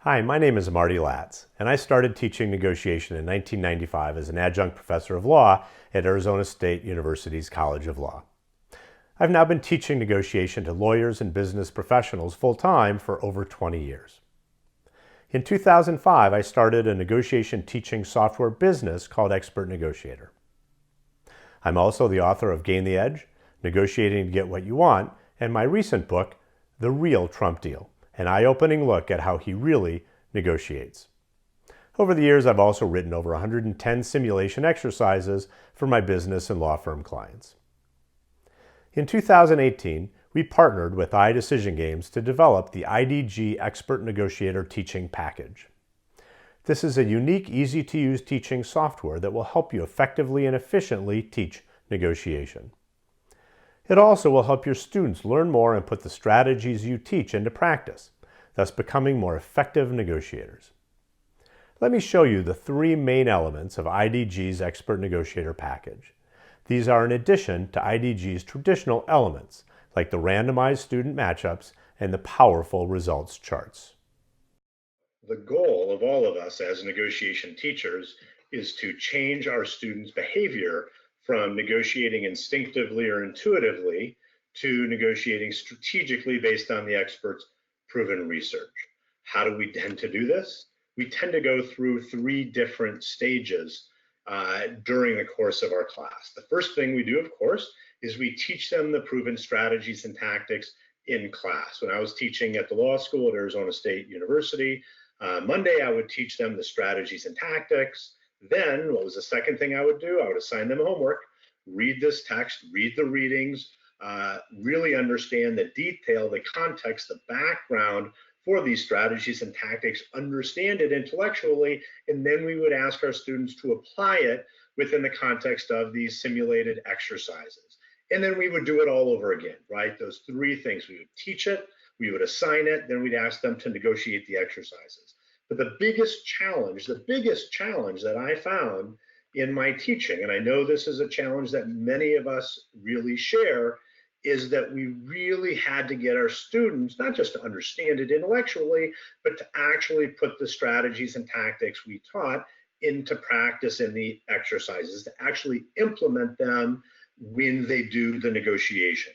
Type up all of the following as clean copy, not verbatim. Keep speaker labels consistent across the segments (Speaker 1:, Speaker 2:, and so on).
Speaker 1: Hi, my name is Marty Latz, and I started teaching negotiation in 1995 as an adjunct professor of law at Arizona State University's College of Law. I've now been teaching negotiation to lawyers and business professionals full-time for over 20 years. In 2005, I started a negotiation teaching software business called ExpertNegotiator. I'm also the author of Gain the Edge, Negotiating to Get What You Want, and my recent book, The Real Trump Deal, an eye-opening look at how he really negotiates. Over the years, I've also written over 110 simulation exercises for my business and law firm clients. In 2018, we partnered with iDecision Games to develop the IDG ExpertNegotiator Teaching Package. This is a unique, easy-to-use teaching software that will help you effectively and efficiently teach negotiation. It also will help your students learn more and put the strategies you teach into practice, thus becoming more effective negotiators. Let me show you the three main elements of IDG's ExpertNegotiator Package. These are in addition to IDG's traditional elements, like the randomized student matchups and the powerful results charts.
Speaker 2: The goal of all of us as negotiation teachers is to change our students' behavior from negotiating instinctively or intuitively to negotiating strategically based on the expert's proven research. How do we tend to do this? We tend to go through three different stages during the course of our class. The first thing we do, of course, is we teach them the proven strategies and tactics in class. When I was teaching at the law school at Arizona State University, Monday I would teach them the strategies and tactics. Then what was the second thing I would do? I would assign them homework, read this text, read the readings, really understand the detail, the context, the background for these strategies and tactics, understand it intellectually, and then we would ask our students to apply it within the context of these simulated exercises. And then we would do it all over again, right? Those three things. We would teach it, we would assign it, then we'd ask them to negotiate the exercises. But the biggest challenge that I found in my teaching, and I know this is a challenge that many of us really share, is that we really had to get our students not just to understand it intellectually, but to actually put the strategies and tactics we taught into practice in the exercises, to actually implement them when they do the negotiation.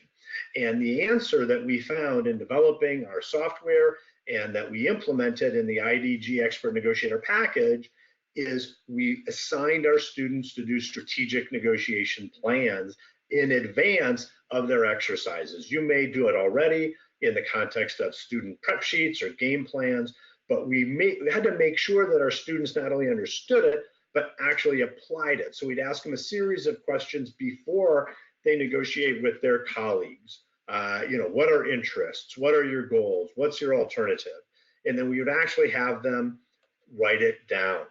Speaker 2: And the answer that we found in developing our software and that we implemented in the IDG ExpertNegotiator Package is we assigned our students to do strategic negotiation plans in advance of their exercises. You may do it already in the context of student prep sheets or game plans, but we had to make sure that our students not only understood it, but actually applied it. So we'd ask them a series of questions before they negotiate with their colleagues. What are interests? What are your goals? What's your alternative? And then we would actually have them write it down.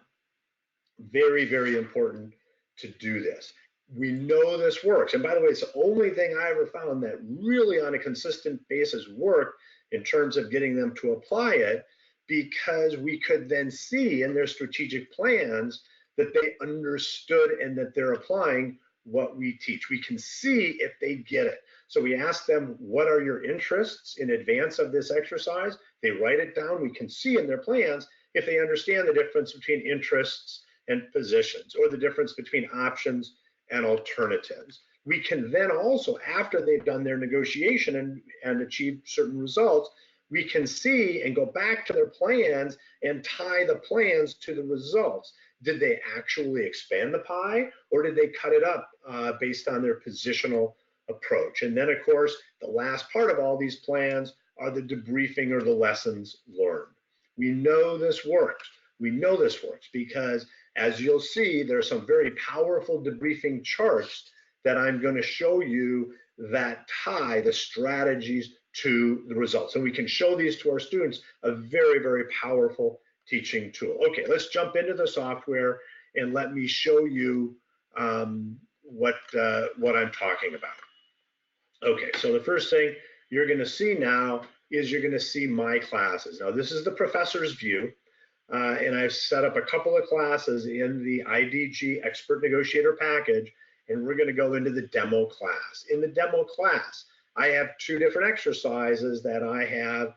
Speaker 2: Very, very important to do this. We know this works. And by the way, it's the only thing I ever found that really on a consistent basis worked in terms of getting them to apply it, because we could then see in their strategic plans that they understood and that they're applying what we teach. We can see if they get it. So we ask them, what are your interests in advance of this exercise? They write it down. We can see in their plans if they understand the difference between interests and positions, or the difference between options and alternatives. We can then also, after they've done their negotiation and achieved certain results, we can see and go back to their plans and tie the plans to the results. Did they actually expand the pie, or did they cut it up based on their positional approach? And then, of course, the last part of all these plans are the debriefing or the lessons learned. We know this works. We know this works because, as you'll see, there are some very powerful debriefing charts that I'm going to show you that tie the strategies to the results. And we can show these to our students, a very, very powerful teaching tool. Okay, let's jump into the software and let me show you what I'm talking about. Okay, so the first thing you're going to see now is you're going to see my classes. Now, this is the professor's view, and I've set up a couple of classes in the IDG ExpertNegotiator Package, and we're going to go into the demo class. In the demo class, I have two different exercises that I have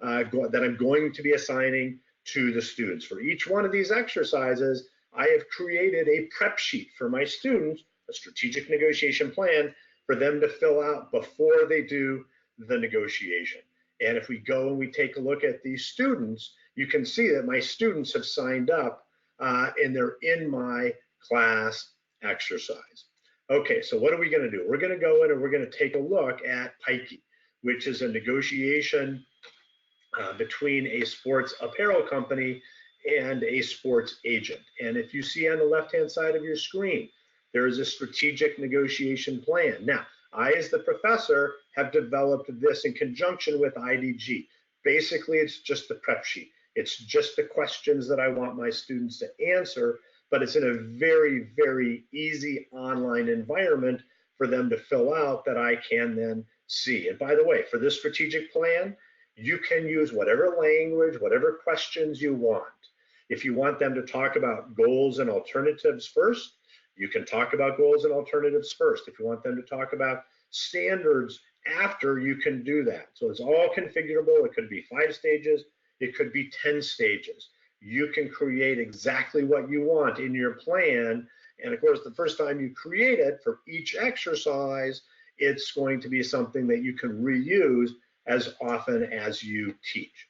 Speaker 2: that I'm going to be assigning to the students. For each one of these exercises, I have created a prep sheet for my students, a strategic negotiation plan for them to fill out before they do the negotiation. And if we go and we take a look at these students, you can see that my students have signed up and they're in my class exercise. Okay, so what are we going to do? We're going to go in and we're going to take a look at Pikey, which is a negotiation between a sports apparel company and a sports agent. And if you see on the left-hand side of your screen, there is a strategic negotiation plan. Now, I, as the professor, have developed this in conjunction with IDG. Basically, it's just the prep sheet. It's just the questions that I want my students to answer, but it's in a very, very easy online environment for them to fill out that I can then see. And by the way, for this strategic plan, you can use whatever language, whatever questions you want. If you want them to talk about goals and alternatives first, you can talk about goals and alternatives first. If you want them to talk about standards after, you can do that. So it's all configurable. It could be 5 stages. It could be 10 stages. You can create exactly what you want in your plan. And of course, the first time you create it for each exercise, it's going to be something that you can reuse as often as you teach.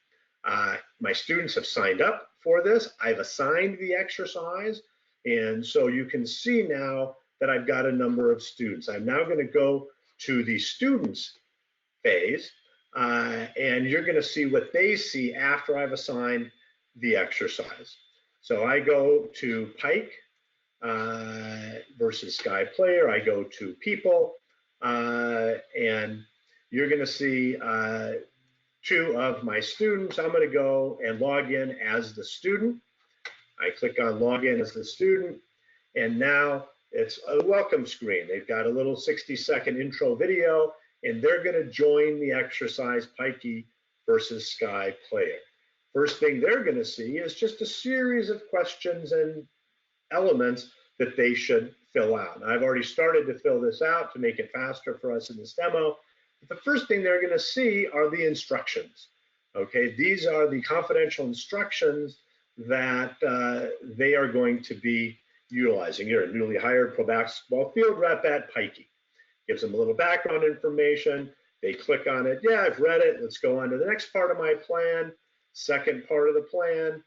Speaker 2: My students have signed up for this. I've assigned the exercise. And so you can see now that I've got a number of students. I'm now going to go to the students phase, and you're going to see what they see after I've assigned the exercise. So I go to Pike versus Sky Player. I go to People, and you're going to see 2 of my students. I'm going to go and log in as the student. I click on login as the student, and now it's a welcome screen. They've got a little 60-second intro video, and they're going to join the exercise Pikey versus Sky Player. First thing they're going to see is just a series of questions and elements that they should fill out. And I've already started to fill this out to make it faster for us in this demo. But the first thing they're going to see are the instructions. Okay, these are the confidential instructions that they are going to be utilizing. You're a newly hired pro basketball field rep at Pikey. Gives them a little background information. They click on it. Yeah, I've read it. Let's go on to the next part of my plan. Second part of the plan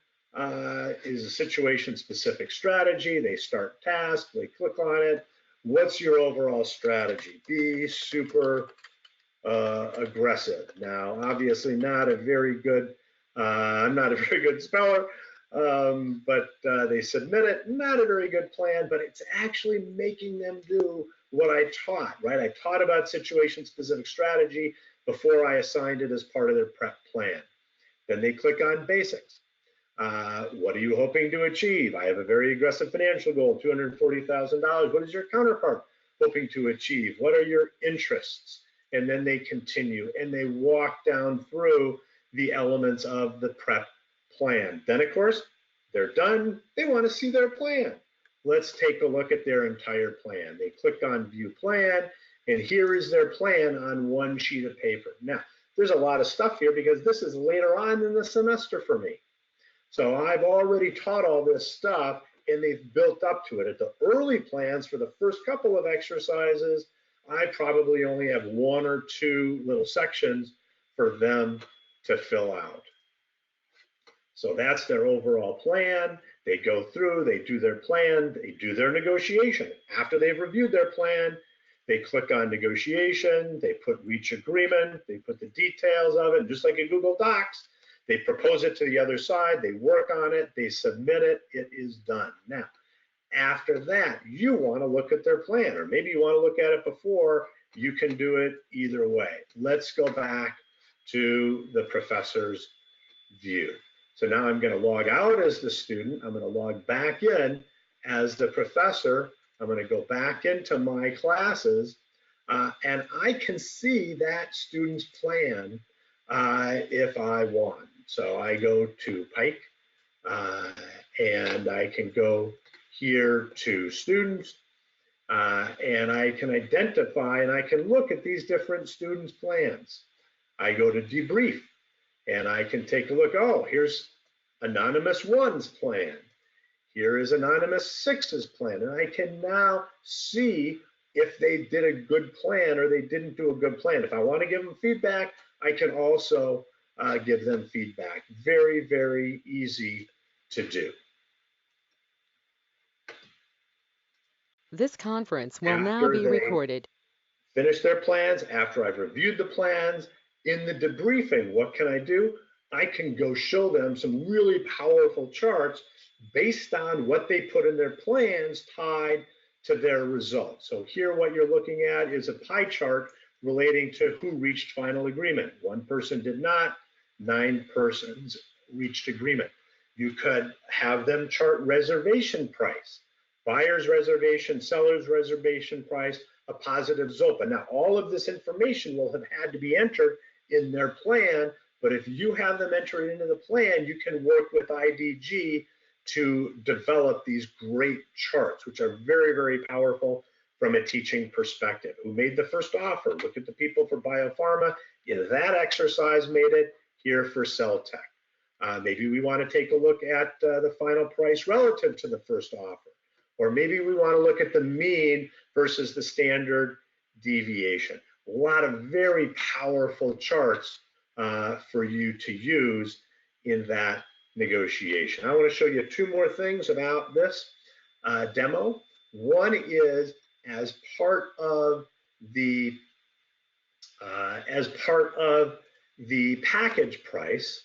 Speaker 2: is a situation-specific strategy. They start task. They click on it. What's your overall strategy? Be super aggressive. Now, obviously not a very good, I'm not a very good speller, but they submit it. Not a very good plan, but it's actually making them do what I taught, right? I taught about situation-specific strategy before I assigned it as part of their prep plan. Then they click on basics. What are you hoping to achieve? I have a very aggressive financial goal, $240,000. What is your counterpart hoping to achieve? What are your interests? And then they continue and they walk down through the elements of the prep plan. Then, of course, they're done. They want to see their plan. Let's take a look at their entire plan. They click on View Plan, and here is their plan on one sheet of paper. Now, there's a lot of stuff here because this is later on in the semester for me. So I've already taught all this stuff, and they've built up to it. At the early plans for the first couple of exercises, I probably only have 1 or 2 little sections for them to fill out. So that's their overall plan. They go through, they do their plan, they do their negotiation. After they've reviewed their plan, they click on negotiation, they put reach agreement, they put the details of it, just like in Google Docs, they propose it to the other side, they work on it, they submit it, it is done. Now, after that, you want to look at their plan, or maybe you want to look at it before. You can do it either way. Let's go back to the professor's view. So now I'm going to log out as the student. I'm going to log back in as the professor. I'm going to go back into my classes, and I can see that student's plan if I want. So I go to Pike, and I can go here to students, and I can identify and I can look at these different students' plans. I go to debrief, and I can take a look. Oh, here's Anonymous 1's plan. Here is Anonymous 6's plan, and I can now see if they did a good plan or they didn't do a good plan. If I want to give them feedback, I can also give them feedback. Very, very easy to do.
Speaker 3: This conference will now
Speaker 2: After
Speaker 3: be
Speaker 2: they
Speaker 3: recorded.
Speaker 2: finish their plans, after I've reviewed the plans, in the debriefing, what can I do? I can go show them some really powerful charts based on what they put in their plans tied to their results. So here what you're looking at is a pie chart relating to who reached final agreement. One person did not, 9 persons reached agreement. You could have them chart reservation price, buyer's reservation, seller's reservation price, a positive ZOPA. Now, all of this information will have had to be entered in their plan, but if you have them enter it into the plan, you can work with IDG to develop these great charts, which are very, very powerful from a teaching perspective. Who made the first offer? Look at the people for biopharma. In that exercise made it here for cell tech. Maybe we want to take a look at the final price relative to the first offer. Or maybe we want to look at the mean versus the standard deviation. A lot of very powerful charts for you to use in that negotiation. I want to show you 2 more things about this demo. One is as part of the package price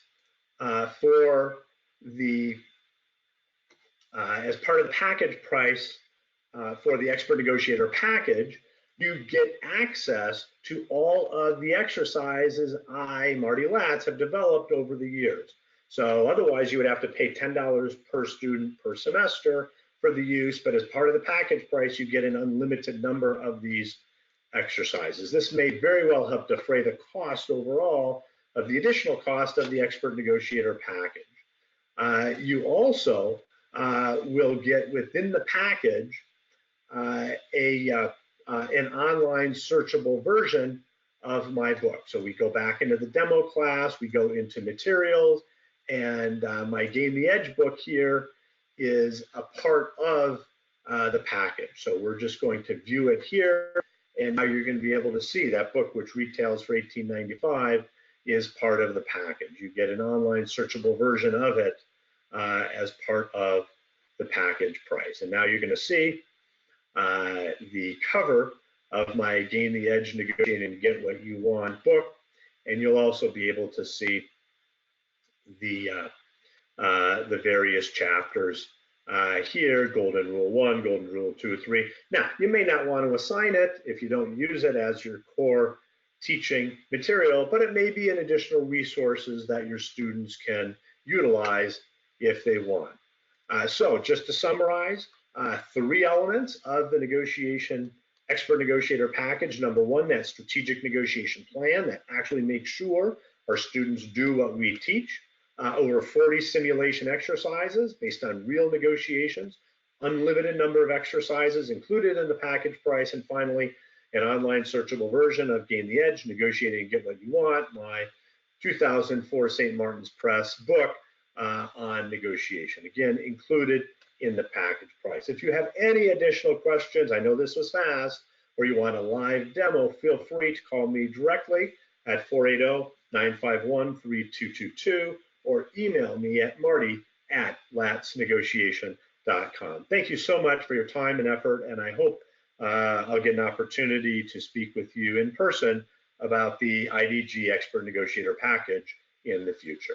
Speaker 2: for the Expert Negotiator Package, you get access to all of the exercises I, Marty Latz, have developed over the years. So otherwise, you would have to pay $10 per student per semester for the use, but as part of the package price, you get an unlimited number of these exercises. This may very well help defray the cost overall of the additional cost of the Expert Negotiator Package. You also will get within the package an online searchable version of my book. So we go back into the demo class, we go into materials, and my Gain the Edge book here is a part of the package. So we're just going to view it here, and now you're going to be able to see that book, which retails for $18.95, is part of the package. You get an online searchable version of it as part of the package price. And now you're going to see the cover of my Gain the Edge Negotiate and Get What You Want book, and you'll also be able to see the various chapters here, Golden Rule 1, Golden Rule 2, 3. Now, you may not want to assign it if you don't use it as your core teaching material, but it may be an additional resources that your students can utilize if they want. So just to summarize, 3 elements of the Expert Negotiator Package. Number 1, that strategic negotiation plan that actually makes sure our students do what we teach. Over 40 simulation exercises based on real negotiations, unlimited number of exercises included in the package price, and finally, an online searchable version of Gain the Edge, Negotiating and Get What You Want, my 2004 St. Martin's Press book on negotiation. Again, included in the package price. If you have any additional questions, I know this was fast, or you want a live demo, feel free to call me directly at 480-951-3222 or email me at marty@latznegotiation.com. Thank you so much for your time and effort, and I hope I'll get an opportunity to speak with you in person about the IDG Expert Negotiator Package in the future.